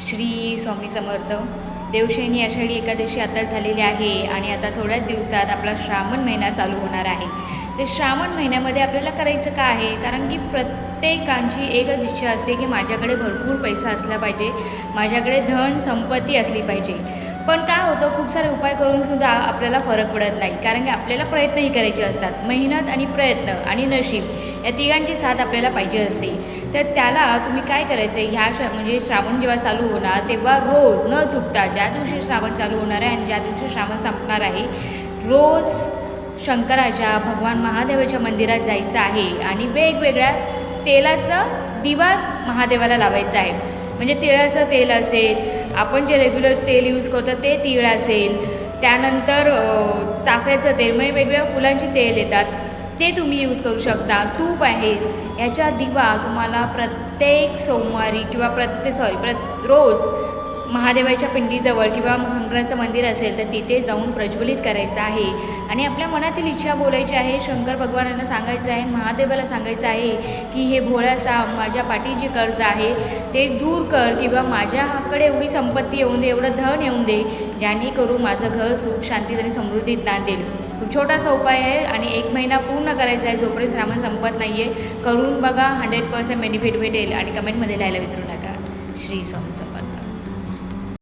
श्री स्वामी समर्थ. देवशयनी आषाढी एकादशी आता झालेली आहे आणि आता थोड्याच दिवसात आपला श्रावण महिना चालू होणार आहे. ते श्रावण महिन्यामध्ये आपल्याला करायचं काय आहे, कारण की प्रत्येकांची एकच इच्छा असते की माझ्याकडे भरपूर पैसा असला पाहिजे, माझ्याकडे धन संपत्ती असली पाहिजे. पण काय होतं, खूप सारे उपाय करूनसुद्धा आपल्याला फरक पडत नाही, कारण की आपल्याला प्रयत्नही करायचे असतात. मेहनत आणि प्रयत्न आणि नशीब या तिघांची साथ आपल्याला पाहिजे असते. तर त्याला तुम्ही काय करायचं आहे, म्हणजे श्रावण जेव्हा चालू होणार तेव्हा रोज न चुकता, ज्या दिवशी श्रावण चालू होणार आहे आणि ज्या दिवशी श्रावण संपणार आहे, रोज शंकराच्या भगवान महादेवाच्या मंदिरात जायचं आहे आणि वेगवेगळ्या तेलाचा दिवा महादेवाला लावायचा आहे. म्हणजे तिळाचं तेल असेल, आपण जे रेग्युलर तेल यूज करतो ते तीळ असेल, त्यानंतर चाफ्याचं तेल, म्हणजे वेगवेगळ्या फुलांची तेल येतात ते तुम्ही यूज करू शकता. तूप आहे, याचा दिवा तुम्हाला प्रत्येक सोमवारी किंवा रोज महादेवाच्या पिंडीजवळ किंवा शंकराचं मंदिर असेल तर तिथे जाऊन प्रज्वलित करायचं आहे आणि आपल्या मनातील इच्छा बोलायची आहे. शंकर भगवानांना सांगायचं आहे, महादेवाला सांगायचं आहे की हे भोळासा माझ्या पाठी जे कर्ज आहे ते दूर कर, किंवा माझ्याकडे एवढी संपत्ती येऊन दे, एवढं धन येऊन दे, जेणेकरून माझं घर सुख शांतीत आणि समृद्धीत नांदेल. खूप छोटासा उपाय आहे आणि 1 महिना पूर्ण करायचा आहे, जोपर्यंत श्रावण संपत नाही आहे. करून बघा, 100% बेनिफिट भेटेल आणि कमेंटमध्ये लिहायला विसरू नका. श्री स्वामी.